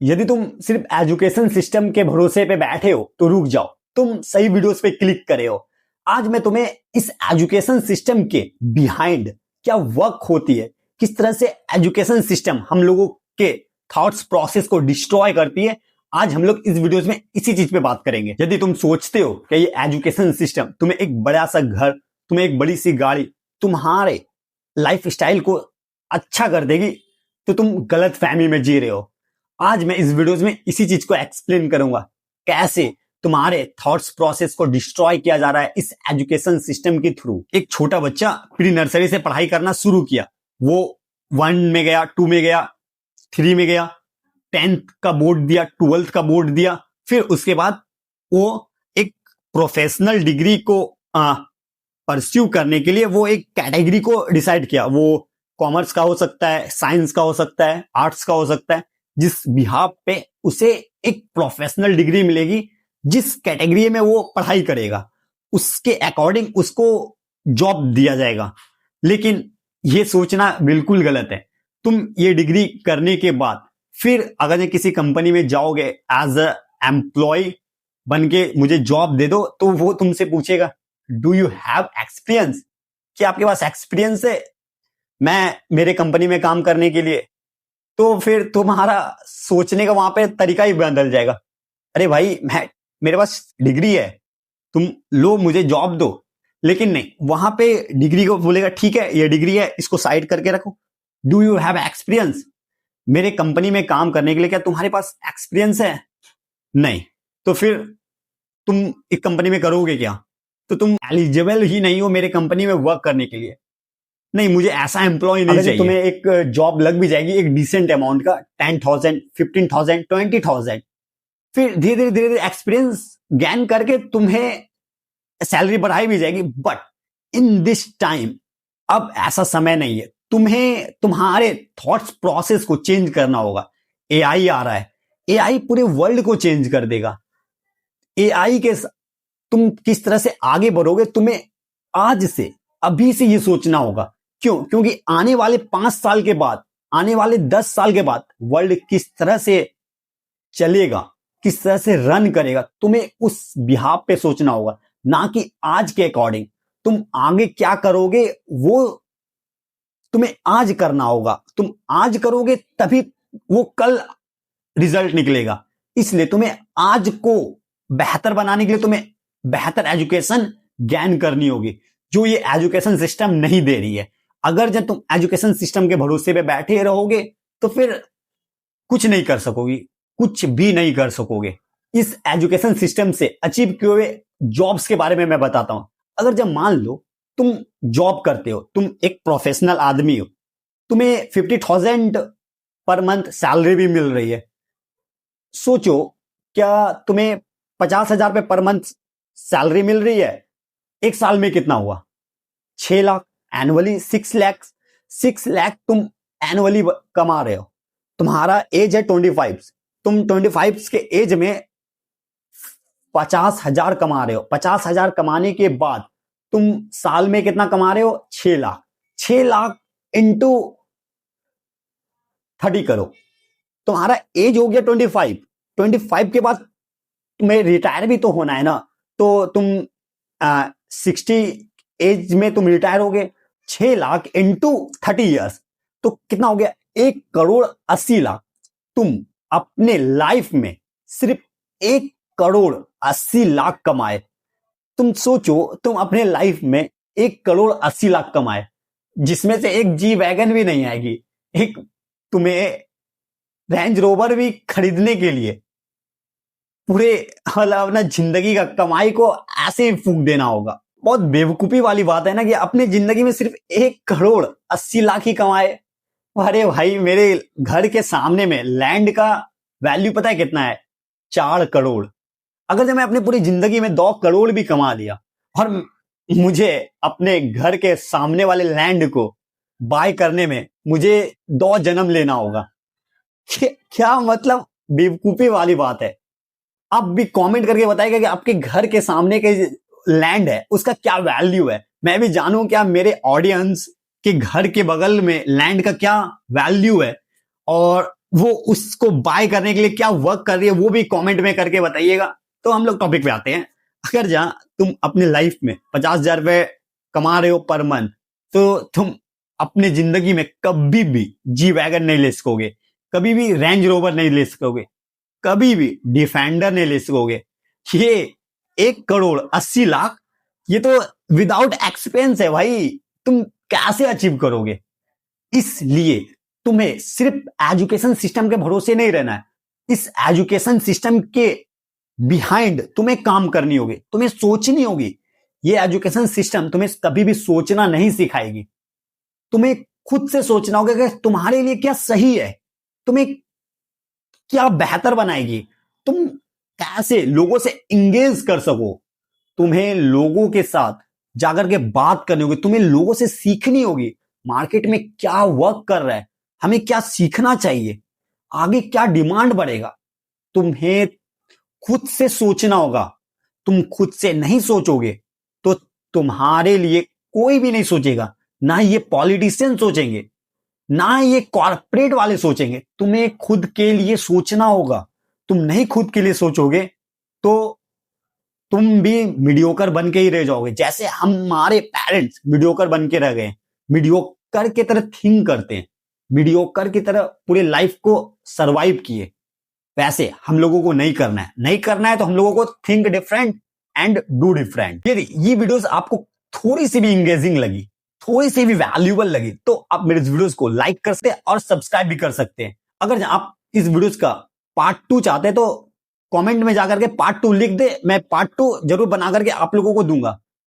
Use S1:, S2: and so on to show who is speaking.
S1: यदि तुम सिर्फ एजुकेशन सिस्टम के भरोसे पे बैठे हो तो रुक जाओ, तुम सही वीडियोस पे क्लिक करे हो। आज मैं तुम्हें इस एजुकेशन सिस्टम के बिहाइंड क्या वर्क होती है, किस तरह से एजुकेशन सिस्टम हम लोगों के थॉट्स प्रोसेस को डिस्ट्रॉय करती है, आज हम लोग इस वीडियोस में इसी चीज पे बात करेंगे। यदि तुम सोचते हो कि ये एजुकेशन सिस्टम तुम्हें एक बड़ा सा घर, तुम्हें एक बड़ी सी गाड़ी, तुम्हारे लाइफ स्टाइल को अच्छा कर देगी, तो तुम गलत फहमी में जी रहे हो। आज मैं इस वीडियोस में इसी चीज को एक्सप्लेन करूंगा, कैसे तुम्हारे थॉट्स प्रोसेस को डिस्ट्रॉय किया जा रहा है इस एजुकेशन सिस्टम के थ्रू। एक छोटा बच्चा प्री नर्सरी से पढ़ाई करना शुरू किया, वो 1 में गया, 2 में गया, 3 में गया, 10th का बोर्ड दिया, 12th का बोर्ड दिया, फिर उसके बाद वो एक प्रोफेशनल डिग्री को परस्यू करने के लिए वो एक कैटेगरी को डिसाइड किया। वो कॉमर्स का हो सकता है, साइंस का हो सकता है, आर्ट्स का हो सकता है, जिस बिहाफ पे उसे एक प्रोफेशनल डिग्री मिलेगी, जिस कैटेगरी में वो पढ़ाई करेगा उसके अकॉर्डिंग उसको जॉब दिया जाएगा। लेकिन ये सोचना बिल्कुल गलत है। तुम ये डिग्री करने के बाद फिर अगर किसी कंपनी में जाओगे एज अ एम्प्लॉय बन के मुझे जॉब दे दो, तो वो तुमसे पूछेगा डू यू हैव एक्सपीरियंस, क्या आपके पास एक्सपीरियंस है मैं मेरे कंपनी में काम करने के लिए? तो फिर तुम्हारा सोचने का वहां पे तरीका ही बदल जाएगा। अरे भाई, मेरे पास डिग्री है, तुम लो मुझे जॉब दो। लेकिन नहीं, वहां पे डिग्री को बोलेगा ठीक है ये डिग्री है, इसको साइड करके रखो। डू यू हैव एक्सपीरियंस, मेरे कंपनी में काम करने के लिए क्या तुम्हारे पास एक्सपीरियंस है? नहीं, तो फिर तुम एक कंपनी में करोगे क्या? तो तुम एलिजिबल ही नहीं हो मेरे कंपनी में वर्क करने के लिए। नहीं, मुझे ऐसा एम्प्लॉय नहीं चाहिए। तुम्हें एक जॉब लग भी जाएगी एक डिसेंट अमाउंट का, 10,000, 15,000, 20,000, फिर धीरे धीरे एक्सपीरियंस गेन करके तुम्हें सैलरी बढ़ाई भी जाएगी। बट इन दिस टाइम अब ऐसा समय नहीं है, तुम्हें तुम्हारे थॉट्स प्रोसेस को चेंज करना होगा। एआई आ रहा है, एआई पूरे वर्ल्ड को चेंज कर देगा। एआई के तुम किस तरह से आगे बढ़ोगे, तुम्हें आज से अभी से ये सोचना होगा। क्यों? क्योंकि आने वाले 5 साल के बाद, आने वाले 10 साल के बाद वर्ल्ड किस तरह से चलेगा, किस तरह से रन करेगा, तुम्हें उस बिहाफ पे सोचना होगा, ना कि आज के अकॉर्डिंग। तुम आगे क्या करोगे वो तुम्हें आज करना होगा। तुम आज करोगे तभी वो कल रिजल्ट निकलेगा। इसलिए तुम्हें आज को बेहतर बनाने के लिए तुम्हें बेहतर एजुकेशन गेन करनी होगी, जो ये एजुकेशन सिस्टम नहीं दे रही है। अगर जब तुम एजुकेशन सिस्टम के भरोसे पे बैठे रहोगे तो फिर कुछ नहीं कर सकोगे, कुछ भी नहीं कर सकोगे। इस एजुकेशन सिस्टम से अचीव किए हुए जॉब्स के बारे में मैं बताता हूं। अगर जब मान लो तुम जॉब करते हो, तुम एक प्रोफेशनल आदमी हो, तुम्हें 50,000 पर मंथ सैलरी भी मिल रही है। सोचो, क्या तुम्हें 50,000 पे पर मंथ सैलरी मिल रही है? एक साल में कितना हुआ? 6 लाख। एनुअली 6 लाख। 6 लाख तुम एनुअली कमा रहे हो। तुम्हारा एज है 25, तुम 25 के एज में 50,000 कमा रहे हो। 50,000 कमाने के बाद तुम साल में कितना कमा रहे हो? 6 लाख। 6 लाख इंटू 30 करो, तुम्हारा एज हो गया 25। 25 के बाद तुम्हें रिटायर भी तो होना है ना, तो तुम 60 एज में तुम रिटायर हो गए। 6 लाख इंटू 30 ईयर्स, तो कितना हो गया? 1,80,00,000। तुम अपने लाइफ में सिर्फ 1,80,00,000 कमाए। तुम सोचो, तुम अपने लाइफ में 1,80,00,000 कमाए, जिसमें से एक जी वैगन भी नहीं आएगी, एक तुम्हें रेंज रोवर भी खरीदने के लिए पूरे अपना जिंदगी का कमाई को ऐसे ही फूंक देना होगा। बहुत बेवकूफी वाली बात है ना कि अपने जिंदगी में सिर्फ 1,80,00,000 ही कमाए। अरे भाई, मेरे घर के सामने में लैंड का वैल्यू पता है कितना है? 4 करोड़। अगर जब मैं अपनी पूरी जिंदगी में 2 करोड़ भी कमा लिया और मुझे अपने घर के सामने वाले लैंड को बाय करने में मुझे 2 जन्म लेना होगा, क्या मतलब बेवकूफी वाली बात है। आप भी कमेंट करके बताइएगा कि आपके घर के सामने के लैंड है उसका क्या वैल्यू है। मैं भी जानूं क्या मेरे ऑडियंस के घर के बगल में लैंड का क्या वैल्यू है, और वो उसको बाय करने के लिए क्या वर्क कर रही है वो भी कमेंट में करके बताइएगा। तो हम लोग टॉपिक पे आते हैं। अगर जहां तुम अपने लाइफ में 50,000 रुपए कमा रहे हो पर मंथ, तो तुम अपने जिंदगी में कभी भी जी वैगन नहीं ले सकोगे, कभी भी रेंज रोवर नहीं ले सकोगे, कभी भी डिफेंडर नहीं ले सकोगे। ये 1,80,00,000 ये तो विदाउट एक्सपेंस है भाई। तुम कैसे अचीव करोगे? इसलिए तुम्हें सिर्फ एजुकेशन सिस्टम के भरोसे नहीं रहना है। इस एजुकेशन सिस्टम के बिहाइंड तुम्हें काम करनी होगी, तुम्हें सोचनी होगी। ये एजुकेशन सिस्टम तुम्हें कभी भी सोचना नहीं सिखाएगी। तुम्हें खुद से सोचना होगा कि तुम्हारे लिए क्या सही है, तुम्हें क्या बेहतर बनाएगी, तुम कैसे लोगों से इंगेज कर सको। तुम्हें लोगों के साथ जाकर के बात करनी होगी, तुम्हें लोगों से सीखनी होगी। मार्केट में क्या वर्क कर रहा है, हमें क्या सीखना चाहिए, आगे क्या डिमांड बढ़ेगा, तुम्हें खुद से सोचना होगा। तुम खुद से नहीं सोचोगे तो तुम्हारे लिए कोई भी नहीं सोचेगा। ना ये पॉलिटिशियन सोचेंगे, ना ये कॉर्पोरेट वाले सोचेंगे। तुम्हें खुद के लिए सोचना होगा। तुम नहीं खुद के लिए सोचोगे तो तुम भी मीडियोकर बन के ही रह जाओगे। जैसे हमारे पेरेंट्स मीडियोकर बन के रह गए, मीडियोकर की तरह थिंक करते हैं, मीडियोकर की तरह पूरे लाइफ को सरवाइव किए, वैसे हम लोगों को नहीं करना है। नहीं करना है तो हम लोगों को think different and do different. यदि ये वीडियोस आपको थोड़ी सी भी इंगेजिंग लगी, थोड़ी सी भी वैल्यूएबल लगी, तो आप मेरे इस वीडियोस को लाइक कर सकते हैं और सब्सक्राइब भी कर सकते हैं। अगर आप इस वीडियोस का पार्ट 2 चाहते हैं तो कमेंट में जाकर के पार्ट 2 लिख दे, मैं पार्ट 2 जरूर बना करके आप लोगों को दूंगा।